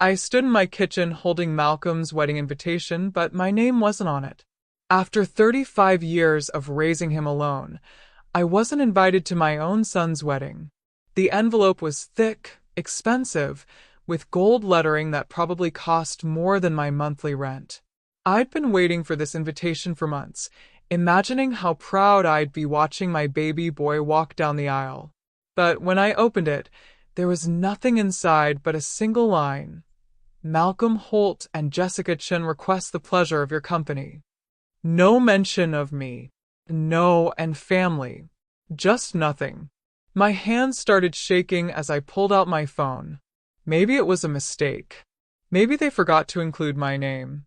I stood in my kitchen holding Malcolm's wedding invitation, but my name wasn't on it. After 35 years of raising him alone, I wasn't invited to my own son's wedding. The envelope was thick, expensive, with gold lettering that probably cost more than my monthly rent. I'd been waiting for this invitation for months, imagining how proud I'd be watching my baby boy walk down the aisle. But when I opened it, there was nothing inside but a single line. Malcolm Holt and Jessica Chin request the pleasure of your company. No mention of me. No, and family. Just nothing. My hands started shaking as I pulled out my phone. Maybe it was a mistake. Maybe they forgot to include my name.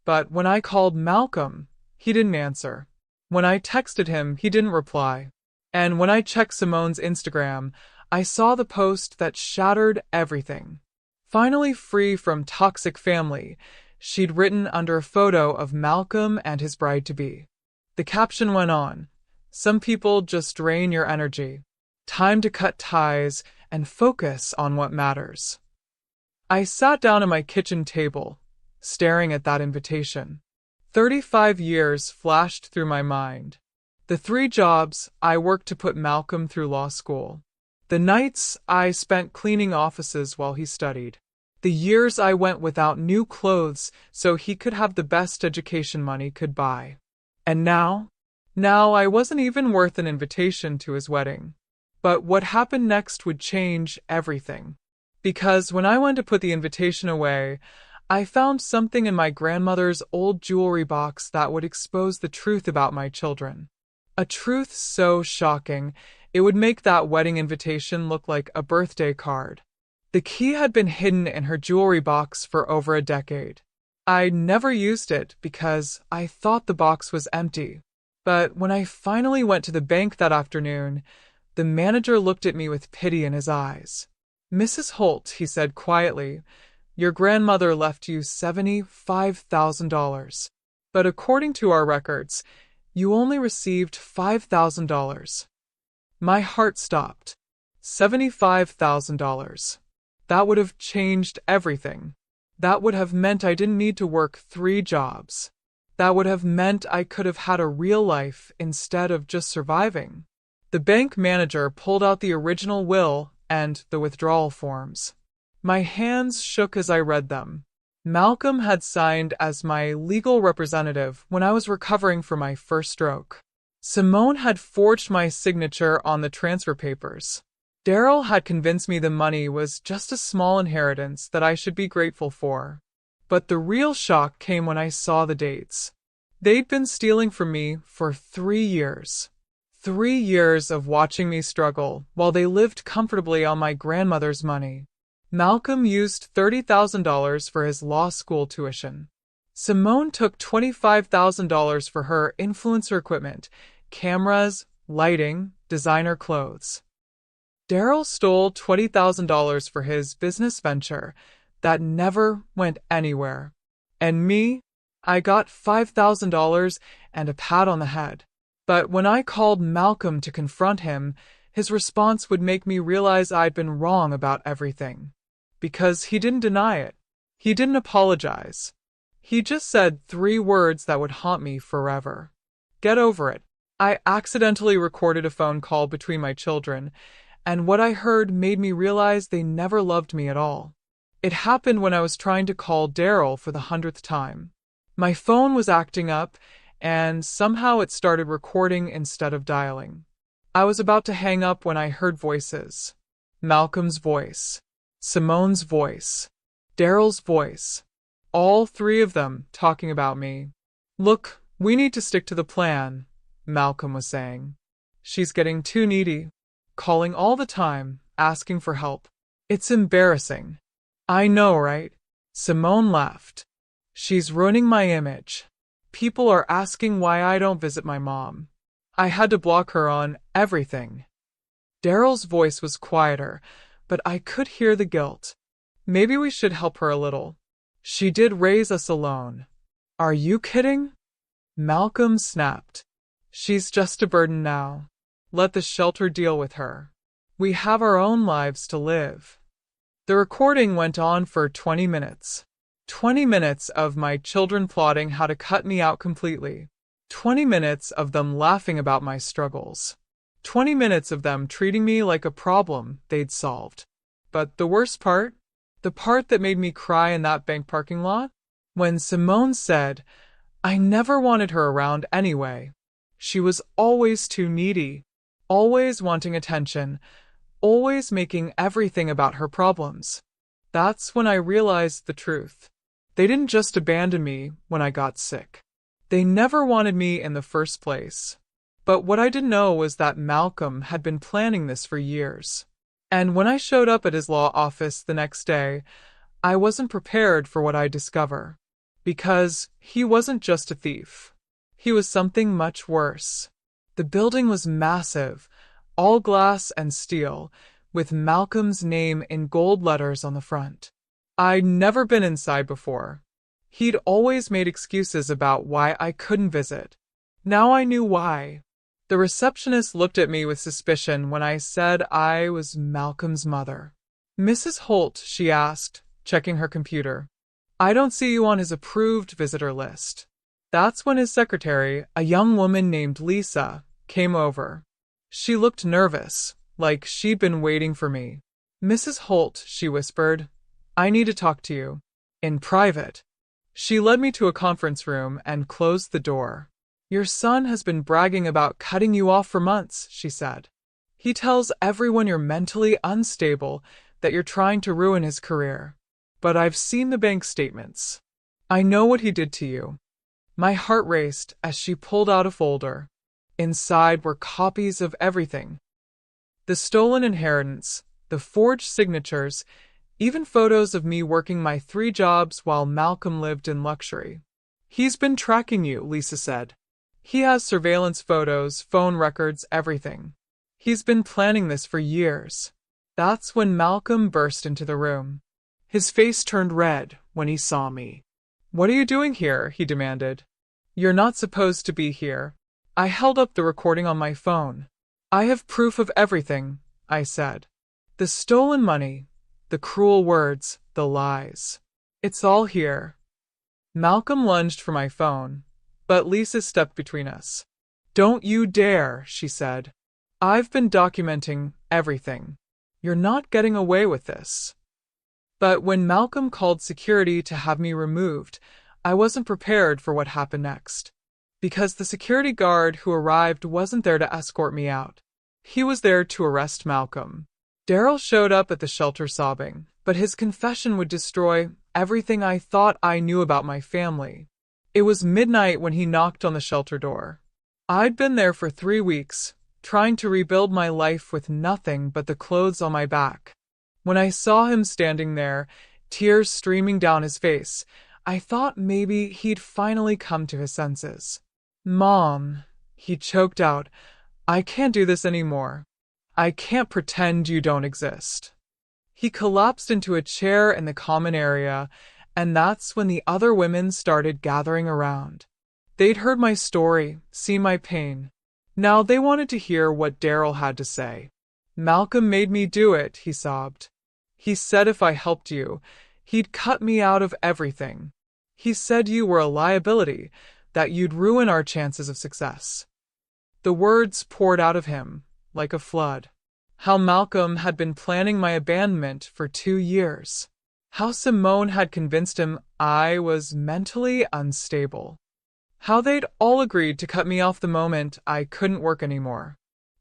But when I called Malcolm, he didn't answer. When I texted him, he didn't reply. And when I checked Simone's Instagram, I saw the post that shattered everything. Finally free from toxic family, she'd written under a photo of Malcolm and his bride-to-be. The caption went on, "Some people just drain your energy. Time to cut ties and focus on what matters." I sat down at my kitchen table, staring at that invitation. 35 years flashed through my mind. The 3 jobs I worked to put Malcolm through law school. The nights I spent cleaning offices while he studied. The years I went without new clothes so he could have the best education money could buy. And now I wasn't even worth an invitation to his wedding. But what happened next would change everything. Because when I went to put the invitation away, I found something in my grandmother's old jewelry box that would expose the truth about my children. A truth so shocking, it would make that wedding invitation look like a birthday card. The key had been hidden in her jewelry box for over a decade. I never used it because I thought the box was empty. But when I finally went to the bank that afternoon, the manager looked at me with pity in his eyes. "Mrs. Holt," he said quietly, "your grandmother left you $75,000. But according to our records, you only received $5,000. My heart stopped. $75,000. That would have changed everything. That would have meant I didn't need to work 3 jobs. That would have meant I could have had a real life instead of just surviving. The bank manager pulled out the original will and the withdrawal forms. My hands shook as I read them. Malcolm had signed as my legal representative when I was recovering from my first stroke. Simone had forged my signature on the transfer papers. Daryl had convinced me the money was just a small inheritance that I should be grateful for. But the real shock came when I saw the dates. They'd been stealing from me for 3 years. 3 years of watching me struggle while they lived comfortably on my grandmother's money. Malcolm used $30,000 for his law school tuition. Simone took $25,000 for her influencer equipment, cameras, lighting, designer clothes. Daryl stole $20,000 for his business venture that never went anywhere. And me, I got $5,000 and a pat on the head. But when I called Malcolm to confront him, his response would make me realize I'd been wrong about everything. Because he didn't deny it. He didn't apologize. He just said 3 words that would haunt me forever. Get over it. I accidentally recorded a phone call between my children, and what I heard made me realize they never loved me at all. It happened when I was trying to call Daryl for the 100th time. My phone was acting up, and somehow it started recording instead of dialing. I was about to hang up when I heard voices. Malcolm's voice. Simone's voice. Daryl's voice. All 3 of them talking about me. "Look, we need to stick to the plan," Malcolm was saying. "She's getting too needy. Calling all the time, asking for help. It's embarrassing." "I know, right?" Simone laughed. "She's ruining my image. People are asking why I don't visit my mom. I had to block her on everything." Daryl's voice was quieter, but I could hear the guilt. "Maybe we should help her a little. She did raise us alone." "Are you kidding?" Malcolm snapped. "She's just a burden now. Let the shelter deal with her. We have our own lives to live." The recording went on for 20 minutes. 20 minutes of my children plotting how to cut me out completely. 20 minutes of them laughing about my struggles. 20 minutes of them treating me like a problem they'd solved. But the worst part? The part that made me cry in that bank parking lot? When Simone said, I never wanted her around anyway. She was always too needy, always wanting attention, always making everything about her problems. That's when I realized the truth. They didn't just abandon me when I got sick. They never wanted me in the first place. But what I didn't know was that Malcolm had been planning this for years. And when I showed up at his law office the next day, I wasn't prepared for what I'd discover. Because he wasn't just a thief. He was something much worse. The building was massive, all glass and steel, with Malcolm's name in gold letters on the front. I'd never been inside before. He'd always made excuses about why I couldn't visit. Now I knew why. The receptionist looked at me with suspicion when I said I was Malcolm's mother. Mrs. Holt, she asked, checking her computer. I don't see you on his approved visitor list. That's when his secretary, a young woman named Lisa, came over. She looked nervous, like she'd been waiting for me. Mrs. Holt, she whispered, I need to talk to you. In private. She led me to a conference room and closed the door. Your son has been bragging about cutting you off for months, she said. He tells everyone you're mentally unstable, that you're trying to ruin his career. But I've seen the bank statements. I know what he did to you. My heart raced as she pulled out a folder. Inside were copies of everything. The stolen inheritance, the forged signatures, even photos of me working my 3 jobs while Malcolm lived in luxury. He's been tracking you, Lisa said. He has surveillance photos, phone records, everything. He's been planning this for years. That's when Malcolm burst into the room. His face turned red when he saw me. What are you doing here? He demanded. You're not supposed to be here. I held up the recording on my phone. I have proof of everything, I said. The stolen money, the cruel words, the lies. It's all here. Malcolm lunged for my phone, but Lisa stepped between us. Don't you dare, she said. I've been documenting everything. You're not getting away with this. But when Malcolm called security to have me removed, I wasn't prepared for what happened next. Because the security guard who arrived wasn't there to escort me out. He was there to arrest Malcolm. Daryl showed up at the shelter sobbing, but his confession would destroy everything I thought I knew about my family. It was midnight when he knocked on the shelter door. I'd been there for 3 weeks, trying to rebuild my life with nothing but the clothes on my back. When I saw him standing there, tears streaming down his face, I thought maybe he'd finally come to his senses. Mom, he choked out, I can't do this anymore. I can't pretend you don't exist. He collapsed into a chair in the common area, and that's when the other women started gathering around. They'd heard my story, seen my pain. Now they wanted to hear what Daryl had to say. Malcolm made me do it, he sobbed. He said if I helped you, he'd cut me out of everything. He said you were a liability, that you'd ruin our chances of success. The words poured out of him, like a flood. How Malcolm had been planning my abandonment for 2 years. How Simone had convinced him I was mentally unstable. How they'd all agreed to cut me off the moment I couldn't work anymore.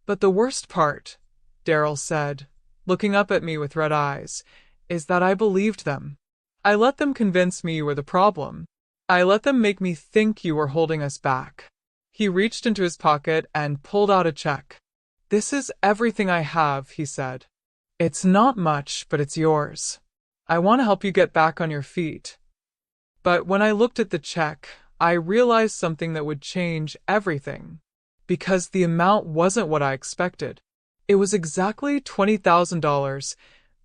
But the worst part, Daryl said, looking up at me with red eyes, is that I believed them. I let them convince me you were the problem. I let them make me think you were holding us back. He reached into his pocket and pulled out a check. This is everything I have, he said. It's not much, but it's yours. I want to help you get back on your feet. But when I looked at the check, I realized something that would change everything. Because the amount wasn't what I expected. It was exactly $20,000,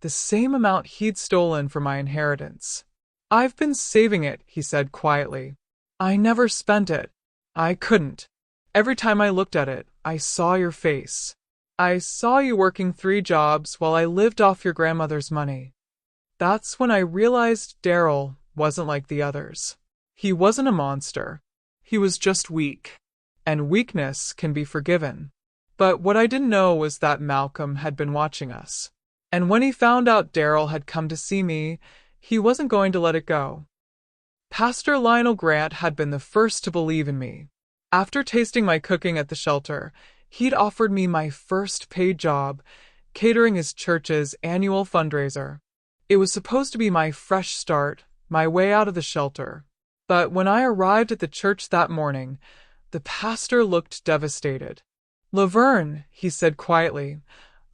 the same amount he'd stolen from my inheritance. I've been saving it, he said quietly. I never spent it. I couldn't. Every time I looked at it, I saw your face. I saw you working 3 jobs while I lived off your grandmother's money. That's when I realized Daryl wasn't like the others. He wasn't a monster. He was just weak. And weakness can be forgiven. But what I didn't know was that Malcolm had been watching us. And when he found out Daryl had come to see me, he wasn't going to let it go. Pastor Lionel Grant had been the first to believe in me. After tasting my cooking at the shelter, he'd offered me my first paid job, catering his church's annual fundraiser. It was supposed to be my fresh start, my way out of the shelter. But when I arrived at the church that morning, the pastor looked devastated. "Laverne," he said quietly,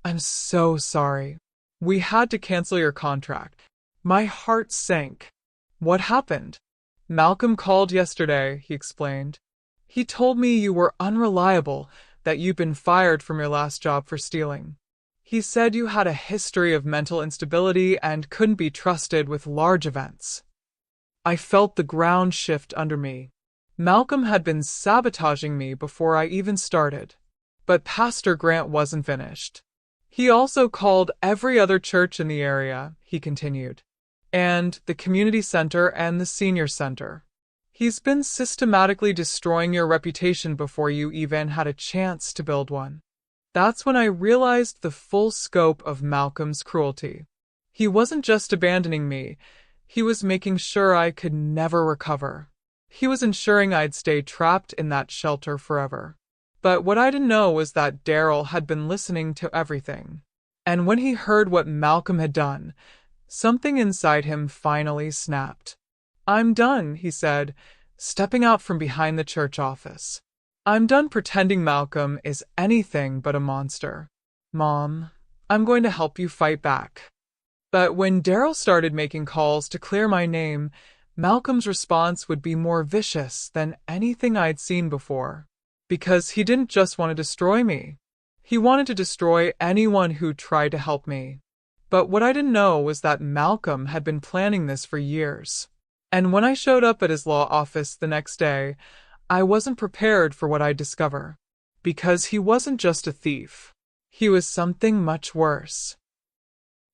"I'm so sorry. We had to cancel your contract." My heart sank. "What happened?" "Malcolm called yesterday," he explained. "He told me you were unreliable, that you'd been fired from your last job for stealing. He said you had a history of mental instability and couldn't be trusted with large events." I felt the ground shift under me. Malcolm had been sabotaging me before I even started. But Pastor Grant wasn't finished. He also called every other church in the area, he continued, and the community center and the senior center. He's been systematically destroying your reputation before you even had a chance to build one. That's when I realized the full scope of Malcolm's cruelty. He wasn't just abandoning me, he was making sure I could never recover. He was ensuring I'd stay trapped in that shelter forever. But what I didn't know was that Daryl had been listening to everything. And when he heard what Malcolm had done, something inside him finally snapped. "I'm done," he said, stepping out from behind the church office. "I'm done pretending Malcolm is anything but a monster. Mom, I'm going to help you fight back." But when Daryl started making calls to clear my name, Malcolm's response would be more vicious than anything I'd seen before. Because he didn't just want to destroy me. He wanted to destroy anyone who tried to help me. But what I didn't know was that Malcolm had been planning this for years. And when I showed up at his law office the next day, I wasn't prepared for what I'd discover. Because he wasn't just a thief. He was something much worse.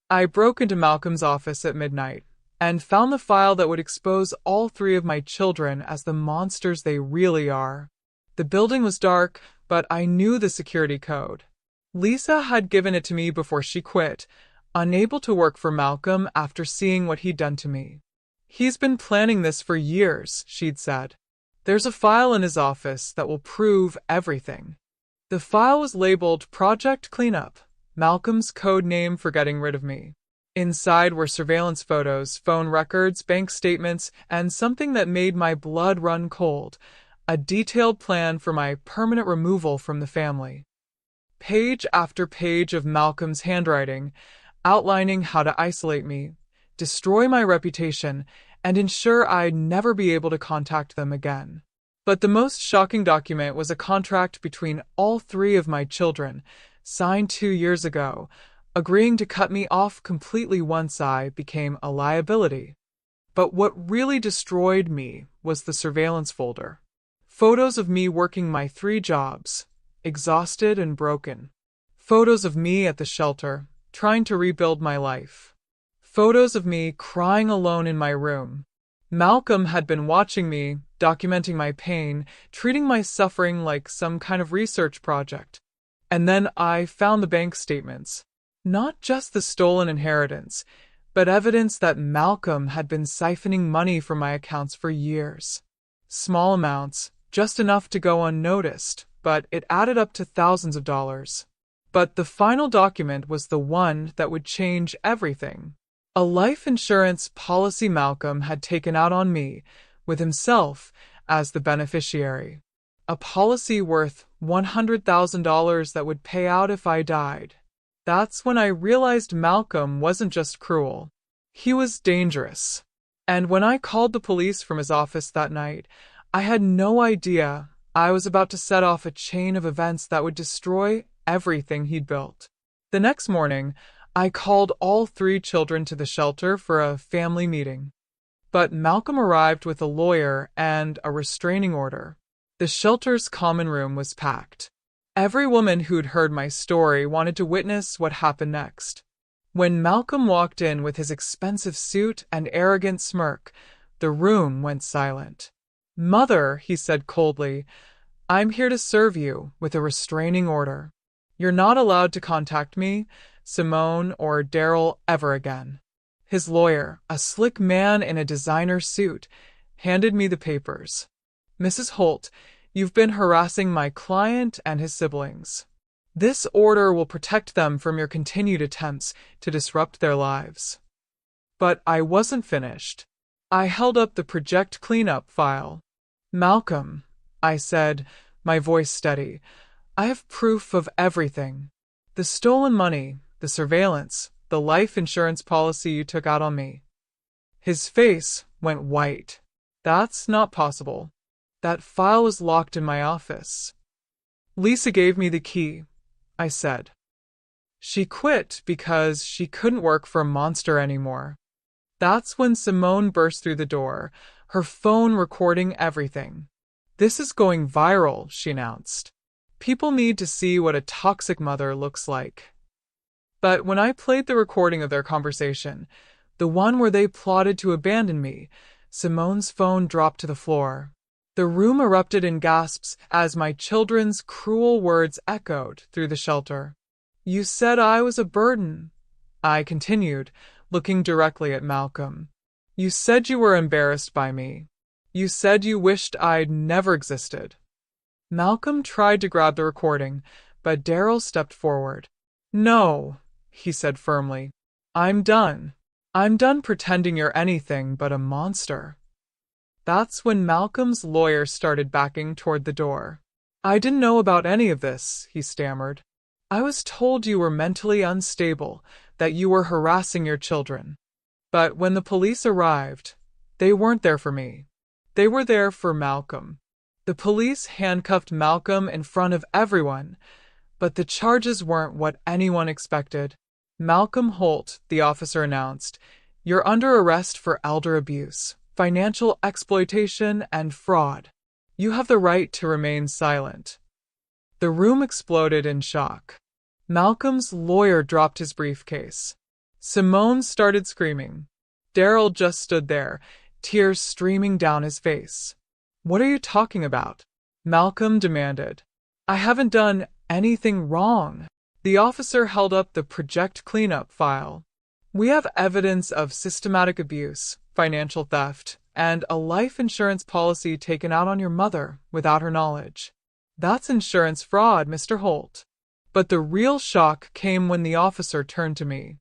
I broke into Malcolm's office at midnight and found the file that would expose all three of my children as the monsters they really are. The building was dark, but I knew the security code. Lisa had given it to me before she quit, unable to work for Malcolm after seeing what he'd done to me. "He's been planning this for years," she'd said. "There's a file in his office that will prove everything." The file was labeled Project Cleanup, Malcolm's code name for getting rid of me. Inside were surveillance photos, phone records, bank statements, and something that made my blood run cold, a detailed plan for my permanent removal from the family. Page after page of Malcolm's handwriting, outlining how to isolate me, destroy my reputation, and ensure I'd never be able to contact them again. But the most shocking document was a contract between all three of my children, signed 2 years ago, agreeing to cut me off completely once I became a liability. But what really destroyed me was the surveillance folder. Photos of me working my 3 jobs, exhausted and broken. Photos of me at the shelter, trying to rebuild my life. Photos of me crying alone in my room. Malcolm had been watching me, documenting my pain, treating my suffering like some kind of research project. And then I found the bank statements. Not just the stolen inheritance, but evidence that Malcolm had been siphoning money from my accounts for years. Small amounts, just enough to go unnoticed, but it added up to thousands of dollars. But the final document was the one that would change everything. A life insurance policy Malcolm had taken out on me, with himself as the beneficiary. A policy worth $100,000 that would pay out if I died. That's when I realized Malcolm wasn't just cruel. He was dangerous. And when I called the police from his office that night, I had no idea I was about to set off a chain of events that would destroy everything he'd built. The next morning, I called all 3 children to the shelter for a family meeting. But Malcolm arrived with a lawyer and a restraining order. The shelter's common room was packed. Every woman who'd heard my story wanted to witness what happened next. When Malcolm walked in with his expensive suit and arrogant smirk, the room went silent. "Mother," he said coldly, "I'm here to serve you with a restraining order. You're not allowed to contact me, Simone, or Daryl ever again." His lawyer, a slick man in a designer suit, handed me the papers. "Mrs. Holt, you've been harassing my client and his siblings. This order will protect them from your continued attempts to disrupt their lives." But I wasn't finished. I held up the project cleanup file. "Malcolm," I said, my voice steady, "I have proof of everything. The stolen money, the surveillance, the life insurance policy you took out on me." His face went white. "That's not possible. That file was locked in my office." "Lisa gave me the key," I said. "She quit because she couldn't work for a monster anymore." That's when Simone burst through the door, her phone recording everything. "This is going viral," she announced. "People need to see what a toxic mother looks like." But when I played the recording of their conversation, the one where they plotted to abandon me, Simone's phone dropped to the floor. The room erupted in gasps as my children's cruel words echoed through the shelter. "You said I was a burden," I continued, looking directly at Malcolm. "You said you were embarrassed by me. You said you wished I'd never existed." Malcolm tried to grab the recording, but Daryl stepped forward. "No," he said firmly. "I'm done. I'm done pretending you're anything but a monster." That's when Malcolm's lawyer started backing toward the door. "I didn't know about any of this," he stammered. "I was told you were mentally unstable, that you were harassing your children. But when the police arrived, they weren't there for me. They were there for Malcolm." The police handcuffed Malcolm in front of everyone, but the charges weren't what anyone expected. "Malcolm Holt," the officer announced, "you're under arrest for elder abuse, financial exploitation, and fraud. You have the right to remain silent." The room exploded in shock. Malcolm's lawyer dropped his briefcase. Simone started screaming. Daryl just stood there, tears streaming down his face. "What are you talking about?" Malcolm demanded. "I haven't done anything wrong." The officer held up the project cleanup file. "We have evidence of systematic abuse, financial theft, and a life insurance policy taken out on your mother without her knowledge. That's insurance fraud, Mr. Holt." But the real shock came when the officer turned to me.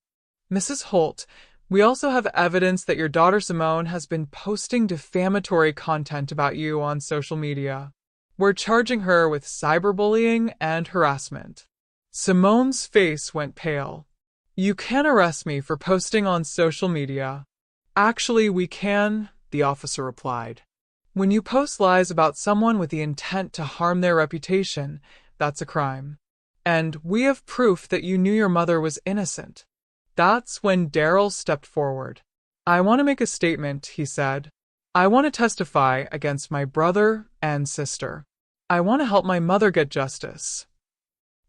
"Mrs. Holt, we also have evidence that your daughter Simone has been posting defamatory content about you on social media. We're charging her with cyberbullying and harassment." Simone's face went pale. "You can't arrest me for posting on social media." "Actually, we can," the officer replied. "When you post lies about someone with the intent to harm their reputation, that's a crime. And we have proof that you knew your mother was innocent." That's when Daryl stepped forward. "I want to make a statement," he said. "I want to testify against my brother and sister. I want to help my mother get justice."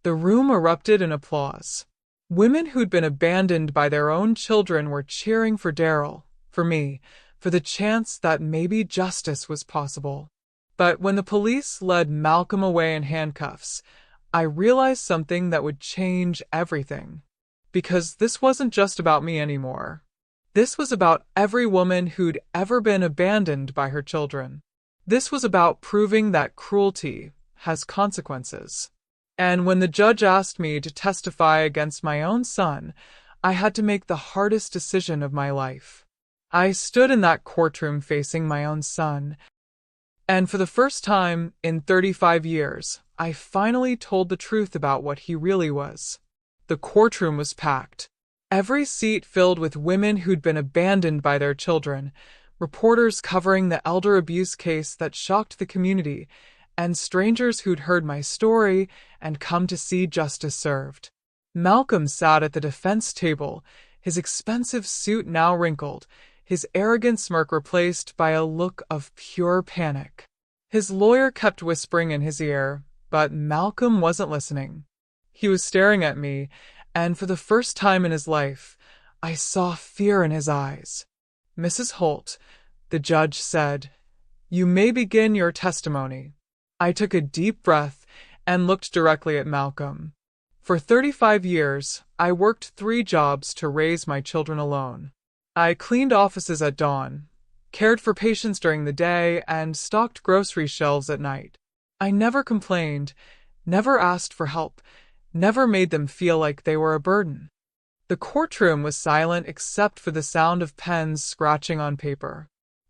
The room erupted in applause. Women who'd been abandoned by their own children were cheering for Daryl, for me, for the chance that maybe justice was possible. But when the police led Malcolm away in handcuffs, I realized something that would change everything. Because this wasn't just about me anymore. This was about every woman who'd ever been abandoned by her children. This was about proving that cruelty has consequences. And when the judge asked me to testify against my own son, I had to make the hardest decision of my life. I stood in that courtroom facing my own son, and for the first time in 35 years, I finally told the truth about what he really was. The courtroom was packed. Every seat filled with women who'd been abandoned by their children, reporters covering the elder abuse case that shocked the community, and strangers who'd heard my story and come to see justice served. Malcolm sat at the defense table, his expensive suit now wrinkled, his arrogant smirk replaced by a look of pure panic. His lawyer kept whispering in his ear, but Malcolm wasn't listening. He was staring at me, and for the first time in his life, I saw fear in his eyes. "Mrs. Holt," the judge said, "you may begin your testimony." I took a deep breath and looked directly at Malcolm. For 35 years, I worked 3 jobs to raise my children alone. I cleaned offices at dawn, cared for patients during the day, and stocked grocery shelves at night. I never complained, never asked for help, never made them feel like they were a burden. The courtroom was silent except for the sound of pens scratching on paper.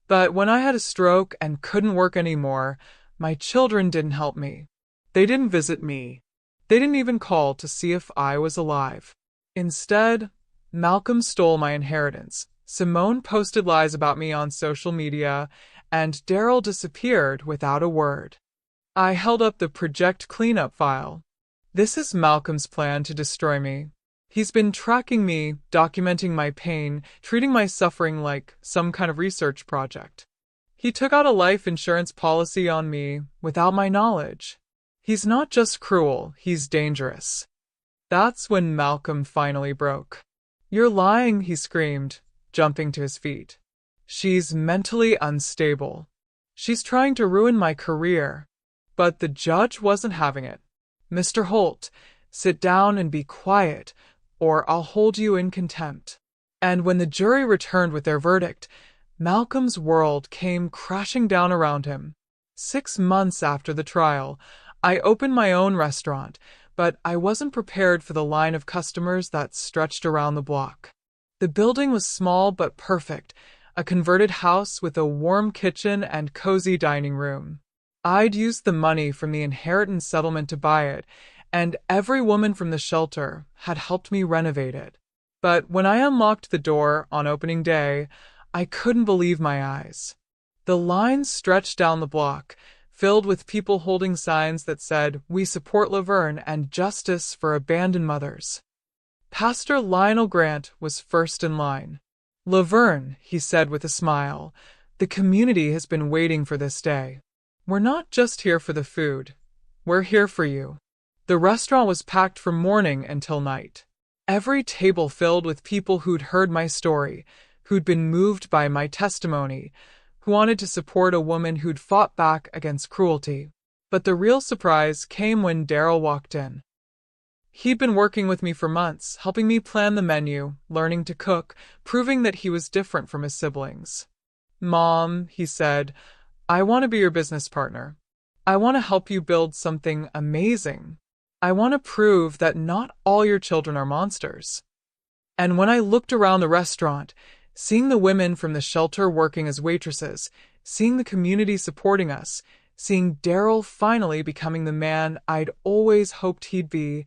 But when I had a stroke and couldn't work anymore, my children didn't help me. They didn't visit me. They didn't even call to see if I was alive. Instead, Malcolm stole my inheritance. Simone posted lies about me on social media, and Daryl disappeared without a word. I held up the project cleanup file. This is Malcolm's plan to destroy me. He's been tracking me, documenting my pain, treating my suffering like some kind of research project. He took out a life insurance policy on me without my knowledge. He's not just cruel, he's dangerous. That's when Malcolm finally broke. "You're lying," he screamed, jumping to his feet. "She's mentally unstable. She's trying to ruin my career." But the judge wasn't having it. "Mr. Holt, sit down and be quiet, or I'll hold you in contempt." And when the jury returned with their verdict, Malcolm's world came crashing down around him. 6 months after the trial, I opened my own restaurant, but I wasn't prepared for the line of customers that stretched around the block. The building was small but perfect, a converted house with a warm kitchen and cozy dining room. I'd used the money from the inheritance settlement to buy it, and every woman from the shelter had helped me renovate it. But when I unlocked the door on opening day, I couldn't believe my eyes. The lines stretched down the block, filled with people holding signs that said, "We support Laverne and justice for abandoned mothers." Pastor Lionel Grant was first in line. "Laverne," he said with a smile, "the community has been waiting for this day. We're not just here for the food. We're here for you." The restaurant was packed from morning until night. Every table filled with people who'd heard my story, who'd been moved by my testimony, who wanted to support a woman who'd fought back against cruelty. But the real surprise came when Daryl walked in. He'd been working with me for months, helping me plan the menu, learning to cook, proving that he was different from his siblings. "Mom," he said, "I want to be your business partner. I want to help you build something amazing. I want to prove that not all your children are monsters." And when I looked around the restaurant, seeing the women from the shelter working as waitresses, seeing the community supporting us, seeing Daryl finally becoming the man I'd always hoped he'd be,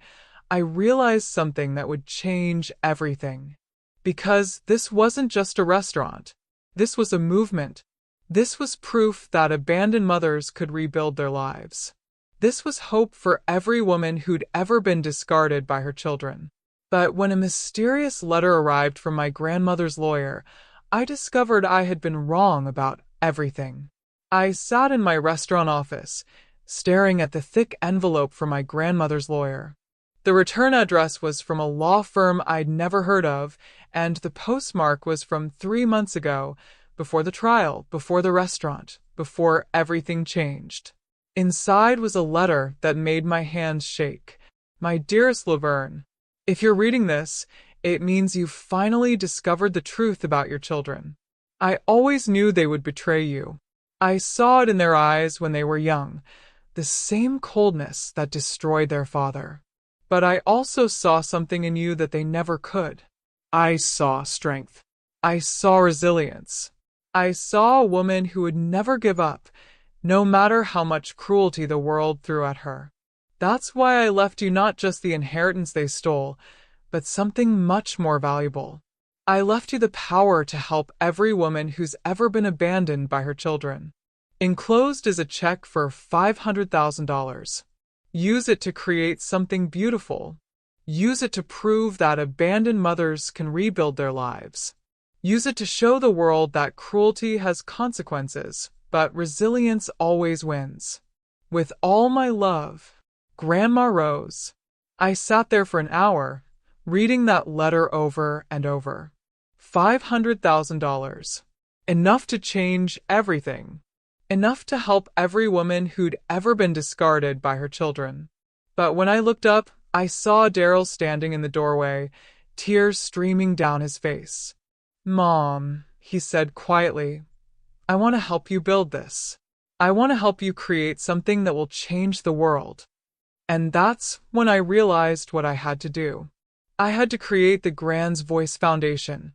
I realized something that would change everything. Because this wasn't just a restaurant. This was a movement. This was proof that abandoned mothers could rebuild their lives. This was hope for every woman who'd ever been discarded by her children. But when a mysterious letter arrived from my grandmother's lawyer, I discovered I had been wrong about everything. I sat in my restaurant office, staring at the thick envelope from my grandmother's lawyer. The return address was from a law firm I'd never heard of, and the postmark was from 3 months ago, before the trial, before the restaurant, before everything changed. Inside was a letter that made my hands shake. "My dearest Laverne, if you're reading this, it means you've finally discovered the truth about your children. I always knew they would betray you. I saw it in their eyes when they were young, the same coldness that destroyed their father. But I also saw something in you that they never could. I saw strength. I saw resilience. I saw a woman who would never give up, no matter how much cruelty the world threw at her. That's why I left you not just the inheritance they stole, but something much more valuable. I left you the power to help every woman who's ever been abandoned by her children. Enclosed is a check for $500,000. Use it to create something beautiful. Use it to prove that abandoned mothers can rebuild their lives. Use it to show the world that cruelty has consequences, but resilience always wins. With all my love, Grandma Rose." I sat there for an hour, reading that letter over and over. $500,000. Enough to change everything. Enough to help every woman who'd ever been discarded by her children. But when I looked up, I saw Daryl standing in the doorway, tears streaming down his face. "Mom," he said quietly, "I want to help you build this. I want to help you create something that will change the world." And that's when I realized what I had to do. I had to create the Gran's Voice Foundation,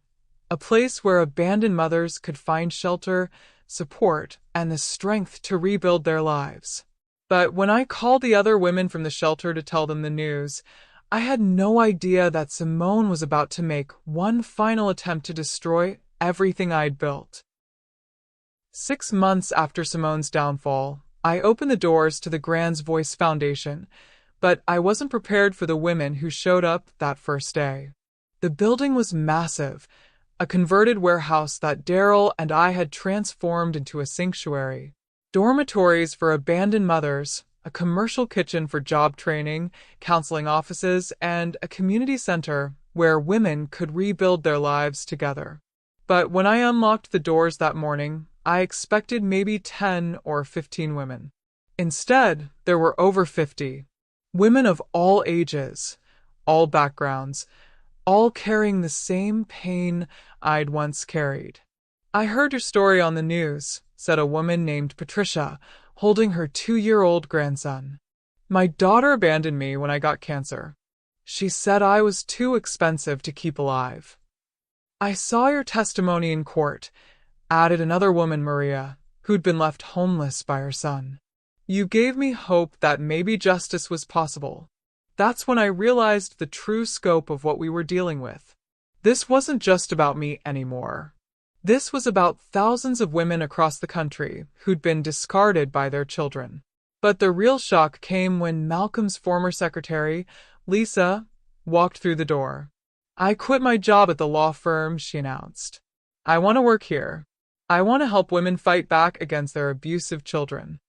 a place where abandoned mothers could find shelter, support, and the strength to rebuild their lives. But when I called the other women from the shelter to tell them the news, I had no idea that Simone was about to make one final attempt to destroy everything I'd built. 6 months after Simone's downfall, I opened the doors to the Gran's Voice Foundation, but I wasn't prepared for the women who showed up that first day. The building was massive, a converted warehouse that Daryl and I had transformed into a sanctuary. Dormitories for abandoned mothers, a commercial kitchen for job training, counseling offices, and a community center where women could rebuild their lives together. But when I unlocked the doors that morning, I expected maybe 10 or 15 women. Instead, there were over 50. Women of all ages, all backgrounds, all carrying the same pain I'd once carried. "I heard your story on the news," said a woman named Patricia, holding her 2-year-old grandson. "My daughter abandoned me when I got cancer. She said I was too expensive to keep alive." "I saw your testimony in court," added another woman, Maria, who'd been left homeless by her son. "You gave me hope that maybe justice was possible." That's when I realized the true scope of what we were dealing with. This wasn't just about me anymore. This was about thousands of women across the country who'd been discarded by their children. But the real shock came when Malcolm's former secretary, Lisa, walked through the door. "I quit my job at the law firm," she announced. "I want to work here. I want to help women fight back against their abusive children."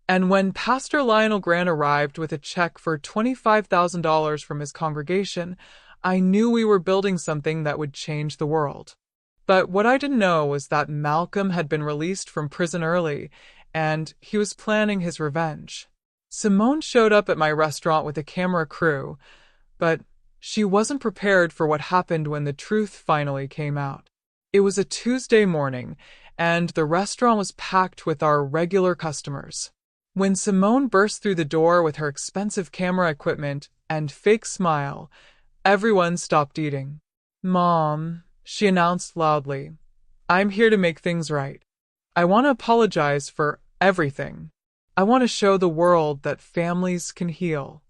And when Pastor Lionel Gran arrived with a check for $25,000 from his congregation, I knew we were building something that would change the world. But what I didn't know was that Malcolm had been released from prison early, and he was planning his revenge. Simone showed up at my restaurant with a camera crew, but she wasn't prepared for what happened when the truth finally came out. It was a Tuesday morning, and the restaurant was packed with our regular customers. When Simone burst through the door with her expensive camera equipment and fake smile, everyone stopped eating. "Mom," she announced loudly, "I'm here to make things right. I want to apologize for everything. I want to show the world that families can heal."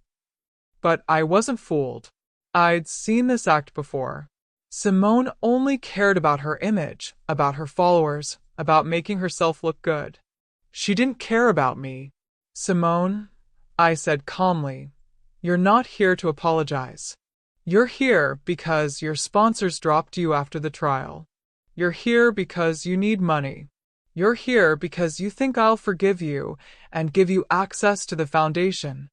But I wasn't fooled. I'd seen this act before. Simone only cared about her image, about her followers, about making herself look good. She didn't care about me. "Simone," I said calmly, "you're not here to apologize. You're here because your sponsors dropped you after the trial. You're here because you need money. You're here because you think I'll forgive you and give you access to the foundation."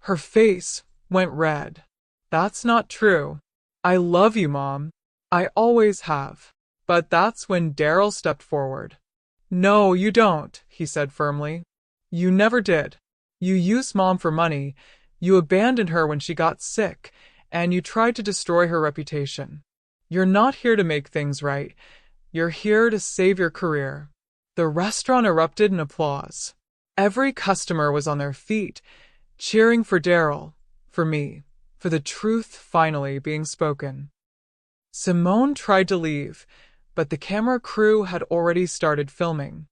Her face went red. "That's not true. I love you, Mom. I always have." But that's when Daryl stepped forward. "No, you don't," he said firmly. "You never did. You used Mom for money, you abandoned her when she got sick, and you tried to destroy her reputation. You're not here to make things right. You're here to save your career." The restaurant erupted in applause. Every customer was on their feet, cheering for Daryl, for me, for the truth finally being spoken. Simone tried to leave, but the camera crew had already started filming.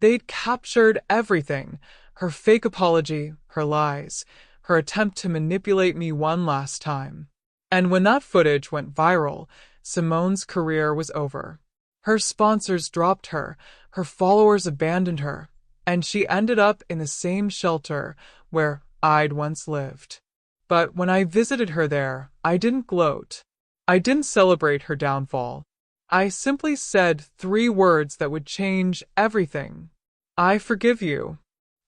They'd captured everything: her fake apology, her lies, her attempt to manipulate me one last time. And when that footage went viral, Simone's career was over. Her sponsors dropped her, her followers abandoned her, and she ended up in the same shelter where I'd once lived. But when I visited her there, I didn't gloat. I didn't celebrate her downfall. I simply said 3 words that would change everything. "I forgive you."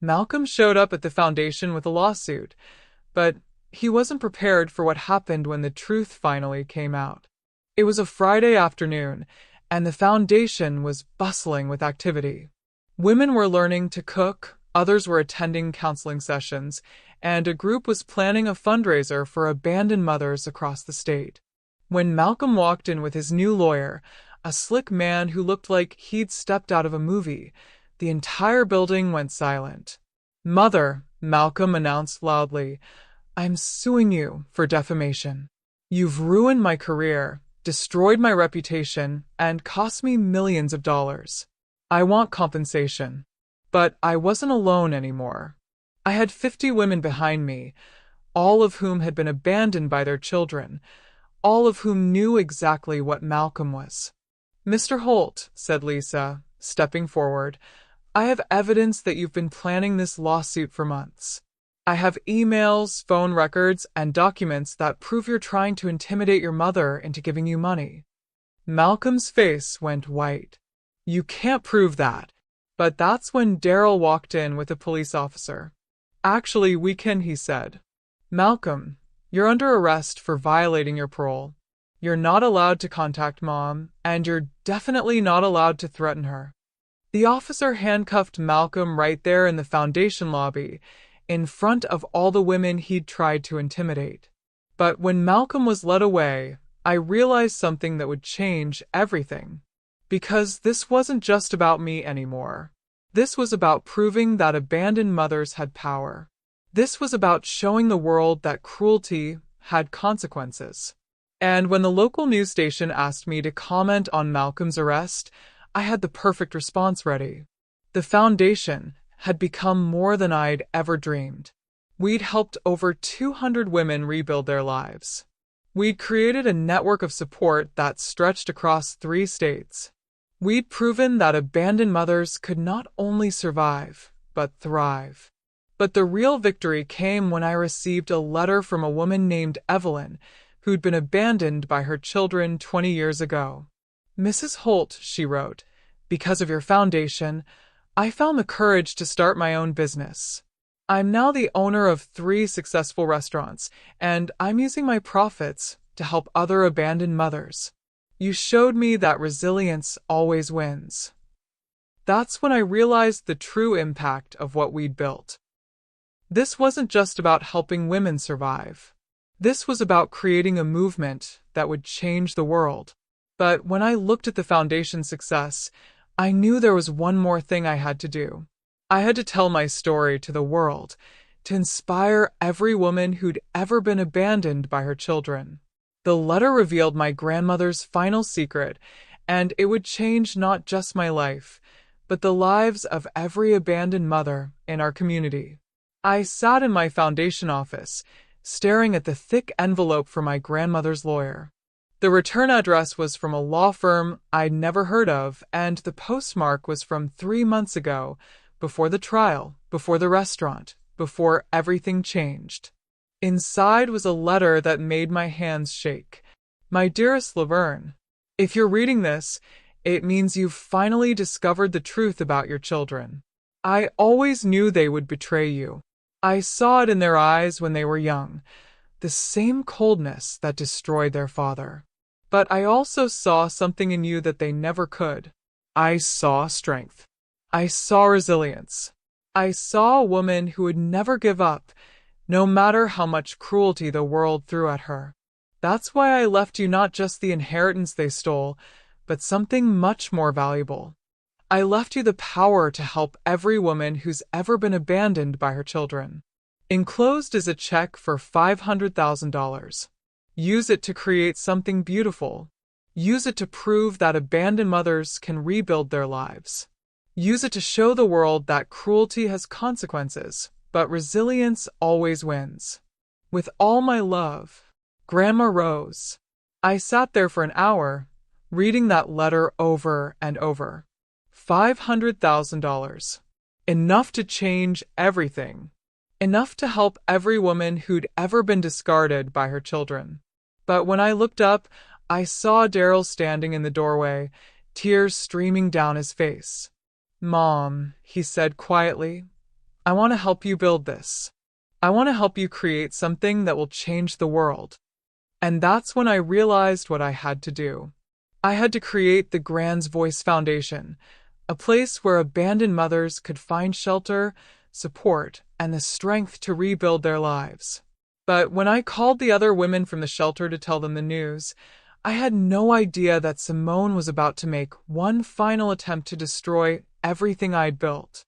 Malcolm showed up at the foundation with a lawsuit, but He wasn't prepared for what happened when the truth finally came out. It was a Friday afternoon, and the foundation was bustling with activity. Women were learning to cook, others were attending counseling sessions, and a group was planning a fundraiser for abandoned mothers across the state. When Malcolm walked in with his new lawyer, a slick man who looked like he'd stepped out of a movie, the entire building went silent. "Mother," Malcolm announced loudly, "I'm suing you for defamation. You've ruined my career, destroyed my reputation, and cost me millions of dollars. I want compensation." But I wasn't alone anymore. I had 50 women behind me, all of whom had been abandoned by their children, all of whom knew exactly what Malcolm was. "Mr. Holt," said Lisa, stepping forward, "I have evidence that you've been planning this lawsuit for months. I have emails, phone records, and documents that prove you're trying to intimidate your mother into giving you money." Malcolm's face went white. "You can't prove that." But that's when Daryl walked in with a police officer. "Actually, we can," he said. "Malcolm, you're under arrest for violating your parole. You're not allowed to contact Mom, and you're definitely not allowed to threaten her." The officer handcuffed Malcolm right there in the foundation lobby, in front of all the women he'd tried to intimidate. But when Malcolm was led away, I realized something that would change everything. Because this wasn't just about me anymore. This was about proving that abandoned mothers had power. This was about showing the world that cruelty had consequences. And when the local news station asked me to comment on Malcolm's arrest, I had the perfect response ready. The foundation had become more than I'd ever dreamed. We'd helped over 200 women rebuild their lives. We'd created a network of support that stretched across 3 states. We'd proven that abandoned mothers could not only survive, but thrive. But the real victory came when I received a letter from a woman named Evelyn, who'd been abandoned by her children 20 years ago. "Mrs. Holt," she wrote, "because of your foundation, I found the courage to start my own business. I'm now the owner of 3 successful restaurants, and I'm using my profits to help other abandoned mothers. You showed me that resilience always wins." That's when I realized the true impact of what we'd built. This wasn't just about helping women survive. This was about creating a movement that would change the world. But when I looked at the foundation's success, I knew there was one more thing I had to do. I had to tell my story to the world, to inspire every woman who'd ever been abandoned by her children. The letter revealed my grandmother's final secret, and it would change not just my life, but the lives of every abandoned mother in our community. I sat in my foundation office, staring at the thick envelope from my grandmother's lawyer. The return address was from a law firm I'd never heard of, and the postmark was from 3 months ago, before the trial, before the restaurant, before everything changed. Inside was a letter that made my hands shake. "My dearest Laverne, if you're reading this, it means you've finally discovered the truth about your children. I always knew they would betray you. I saw it in their eyes when they were young, the same coldness that destroyed their father. But I also saw something in you that they never could. I saw strength. I saw resilience. I saw a woman who would never give up, no matter how much cruelty the world threw at her. That's why I left you not just the inheritance they stole, but something much more valuable. I left you the power to help every woman who's ever been abandoned by her children. Enclosed is a check for $500,000. Use it to create something beautiful. Use it to prove that abandoned mothers can rebuild their lives. Use it to show the world that cruelty has consequences, but resilience always wins. With all my love, Grandma Rose." I sat there for an hour, reading that letter over and over. $500,000. Enough to change everything. Enough to help every woman who'd ever been discarded by her children. But when I looked up, I saw Daryl standing in the doorway, tears streaming down his face. "Mom," he said quietly, "I want to help you build this. I want to help you create something that will change the world. And that's when I realized what I had to do. I had to create the Gran's Voice Foundation, a place where abandoned mothers could find shelter, support, and the strength to rebuild their lives. But when I called the other women from the shelter to tell them the news, I had no idea that Simone was about to make one final attempt to destroy everything I'd built.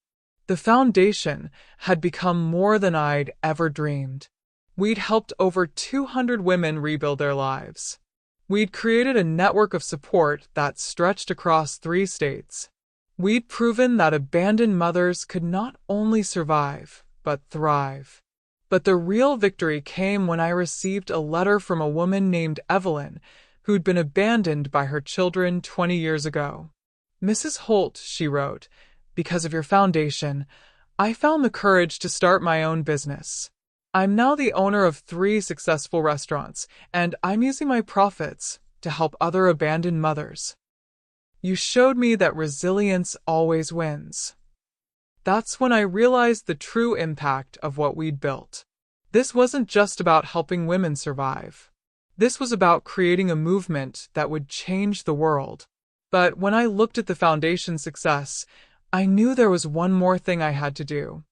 The foundation had become more than I'd ever dreamed. We'd helped over 200 women rebuild their lives. We'd created a network of support that stretched across 3 states. We'd proven that abandoned mothers could not only survive, but thrive. But the real victory came when I received a letter from a woman named Evelyn, who'd been abandoned by her children 20 years ago. "Mrs. Holt," she wrote, "because of your foundation, I found the courage to start my own business. I'm now the owner of 3 successful restaurants, and I'm using my profits to help other abandoned mothers. You showed me that resilience always wins." That's when I realized the true impact of what we'd built. This wasn't just about helping women survive. This was about creating a movement that would change the world. But when I looked at the foundation's success, I knew there was one more thing I had to do.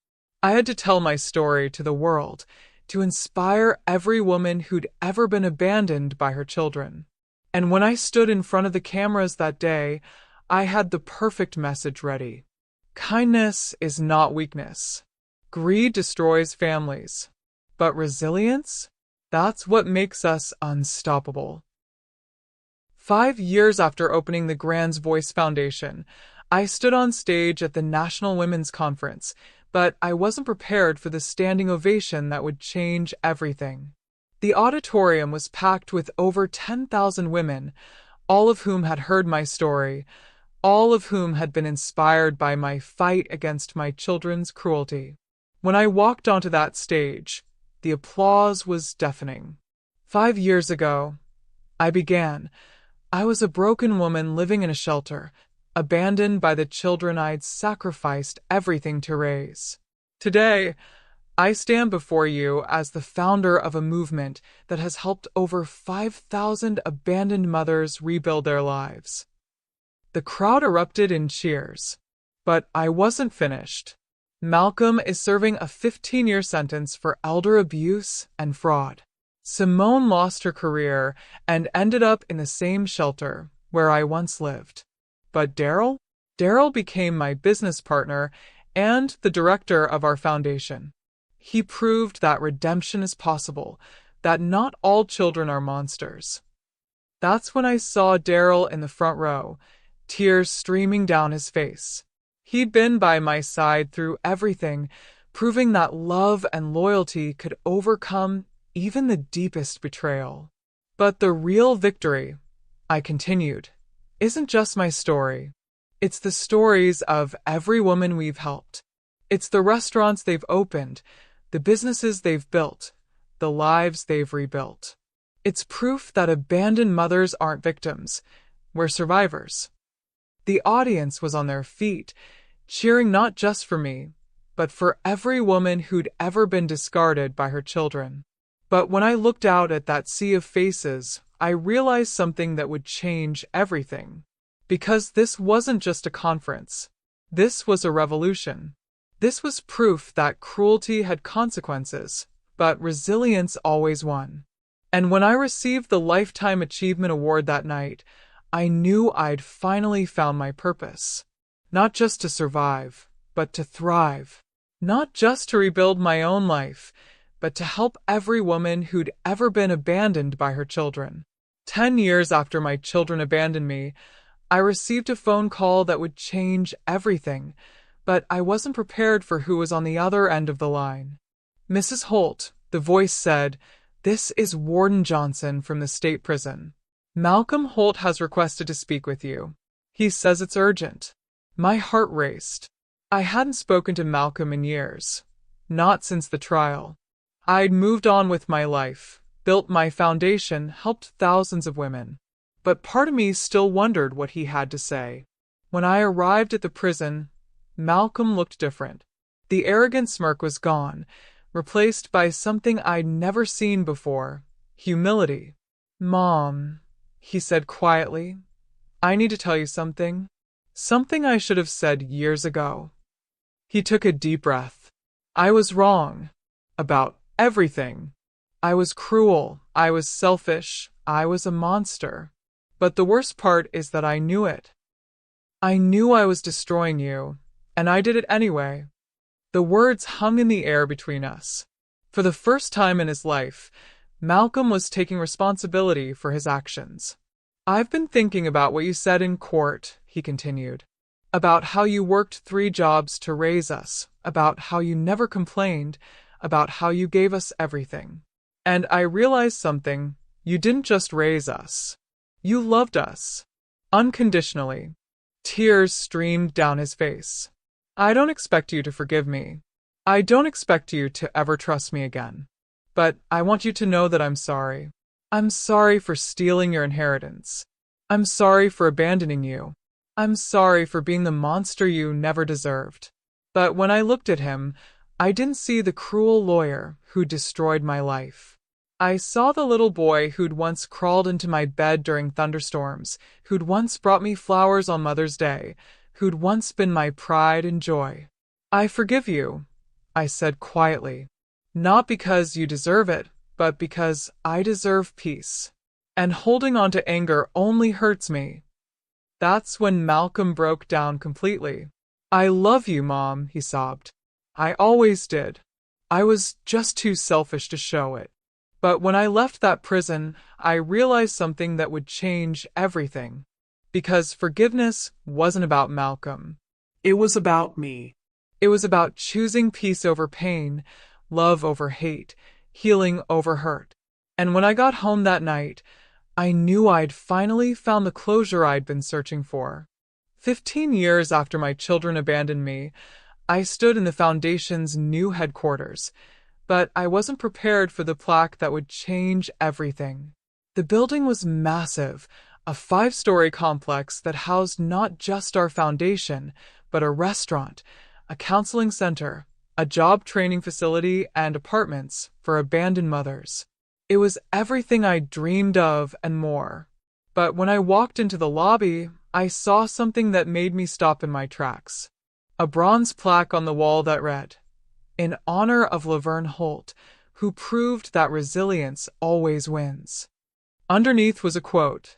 I had to tell my story to the world, to inspire every woman who'd ever been abandoned by her children. And when I stood in front of the cameras that day, I had the perfect message ready. Kindness is not weakness. Greed destroys families. But resilience? That's what makes us unstoppable. 5 years after opening the Gran's Voice Foundation, I stood on stage at the National Women's Conference, but I wasn't prepared for the standing ovation that would change everything. The auditorium was packed with over 10,000 women, all of whom had heard my story, all of whom had been inspired by my fight against my children's cruelty. When I walked onto that stage, the applause was deafening. 5 years ago, I was a broken woman living in a shelter, abandoned by the children I'd sacrificed everything to raise. Today, I stand before you as the founder of a movement that has helped over 5,000 abandoned mothers rebuild their lives. The crowd erupted in cheers. But I wasn't finished. Malcolm is serving a 15-year sentence for elder abuse and fraud. Simone lost her career and ended up in the same shelter where I once lived. But Daryl? Daryl became my business partner and the director of our foundation. He proved that redemption is possible, that not all children are monsters. That's when I saw Daryl in the front row, tears streaming down his face. He'd been by my side through everything, proving that love and loyalty could overcome even the deepest betrayal. But the real victory, I continued, isn't just my story. It's the stories of every woman we've helped. It's the restaurants they've opened, the businesses they've built, the lives they've rebuilt. It's proof that abandoned mothers aren't victims, we're survivors. The audience was on their feet, cheering not just for me, but for every woman who'd ever been discarded by her children. But when I looked out at that sea of faces, I realized something that would change everything. Because this wasn't just a conference. This was a revolution. This was proof that cruelty had consequences, but resilience always won. And when I received the Lifetime Achievement Award that night, I knew I'd finally found my purpose. Not just to survive, but to thrive. Not just to rebuild my own life, but to help every woman who'd ever been abandoned by her children. 10 years after my children abandoned me, I received a phone call that would change everything, but I wasn't prepared for who was on the other end of the line. "Mrs. Holt," the voice said, "this is Warden Johnson from the state prison. Malcolm Holt has requested to speak with you. He says it's urgent." My heart raced. I hadn't spoken to Malcolm in years. Not since the trial. I'd moved on with my life, built my foundation, helped thousands of women. But part of me still wondered what he had to say. When I arrived at the prison, Malcolm looked different. The arrogant smirk was gone, replaced by something I'd never seen before: humility. "Mom," he said quietly, "I need to tell you something. Something I should have said years ago." He took a deep breath. "I was wrong. About everything. I was cruel. I was selfish. I was a monster. But the worst part is that I knew it. I knew I was destroying you, and I did it anyway." The words hung in the air between us. For the first time in his life, Malcolm was taking responsibility for his actions. "I've been thinking about what you said in court," he continued. "About how you worked 3 jobs to raise us, about how you never complained, about how you gave us everything. And I realized something: you didn't just raise us. You loved us. Unconditionally." Tears streamed down his face. "I don't expect you to forgive me. I don't expect you to ever trust me again. But I want you to know that I'm sorry. I'm sorry for stealing your inheritance. I'm sorry for abandoning you. I'm sorry for being the monster you never deserved." But when I looked at him, I didn't see the cruel lawyer who destroyed my life. I saw the little boy who'd once crawled into my bed during thunderstorms, who'd once brought me flowers on Mother's Day, who'd once been my pride and joy. "I forgive you," I said quietly. "Not because you deserve it, but because I deserve peace. And holding on to anger only hurts me." That's when Malcolm broke down completely. "I love you, Mom," he sobbed. "I always did. I was just too selfish to show it. But when I left that prison, I realized something that would change everything. Because forgiveness wasn't about Malcolm. It was about me. It was about choosing peace over pain, love over hate, healing over hurt. And when I got home that night, I knew I'd finally found the closure I'd been searching for. 15 years after my children abandoned me, I stood in the Foundation's new headquarters. But I wasn't prepared for the plaque that would change everything. The building was massive, a 5-story complex that housed not just our foundation, but a restaurant, a counseling center, a job training facility, and apartments for abandoned mothers. It was everything I dreamed of and more. But when I walked into the lobby, I saw something that made me stop in my tracks. A bronze plaque on the wall that read, "In honor of Laverne Holt, who proved that resilience always wins." Underneath was a quote: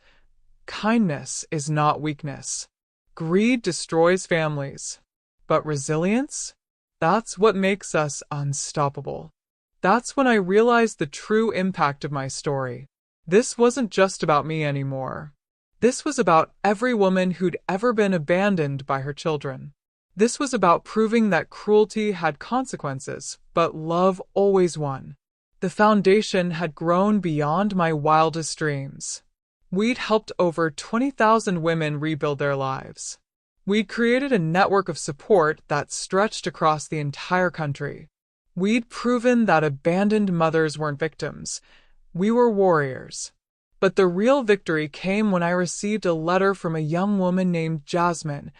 "Kindness is not weakness. Greed destroys families. But resilience? That's what makes us unstoppable." That's when I realized the true impact of my story. This wasn't just about me anymore. This was about every woman who'd ever been abandoned by her children. This was about proving that cruelty had consequences, but love always won. The Foundation had grown beyond my wildest dreams. We'd helped over 20,000 women rebuild their lives. We'd created a network of support that stretched across the entire country. We'd proven that abandoned mothers weren't victims. We were warriors. But the real victory came when I received a letter from a young woman named Jasmine,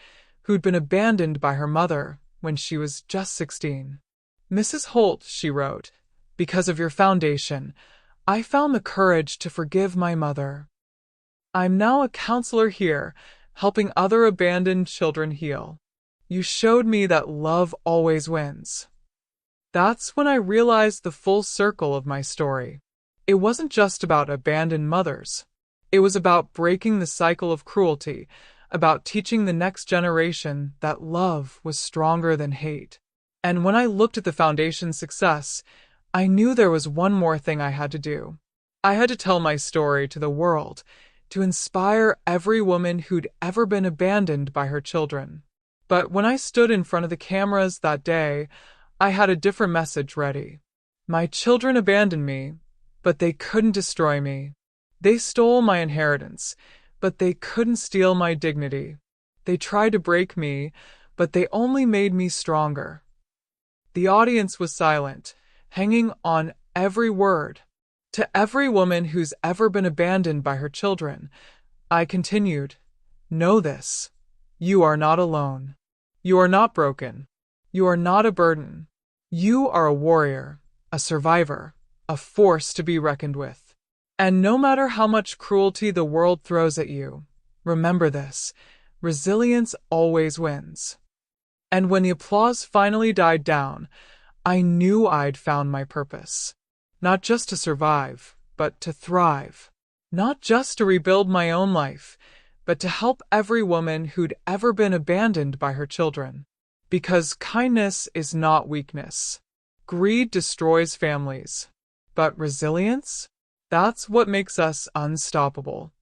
who'd been abandoned by her mother when she was just 16. "Mrs. Holt," she wrote, "because of your foundation, I found the courage to forgive my mother. I'm now a counselor here, helping other abandoned children heal. You showed me that love always wins." That's when I realized the full circle of my story. It wasn't just about abandoned mothers. It was about breaking the cycle of cruelty, about teaching the next generation that love was stronger than hate. And when I looked at the Foundation's success, I knew there was one more thing I had to do. I had to tell my story to the world, to inspire every woman who'd ever been abandoned by her children. But when I stood in front of the cameras that day, I had a different message ready. My children abandoned me, but they couldn't destroy me. They stole my inheritance, but they couldn't steal my dignity. They tried to break me, but they only made me stronger. The audience was silent, hanging on every word. To every woman who's ever been abandoned by her children, I continued, "Know this. You are not alone. You are not broken. You are not a burden. You are a warrior, a survivor, a force to be reckoned with. And no matter how much cruelty the world throws at you, remember this: resilience always wins. And when the applause finally died down, I knew I'd found my purpose. Not just to survive, but to thrive. Not just to rebuild my own life, but to help every woman who'd ever been abandoned by her children. Because kindness is not weakness. Greed destroys families. But resilience? That's what makes us unstoppable.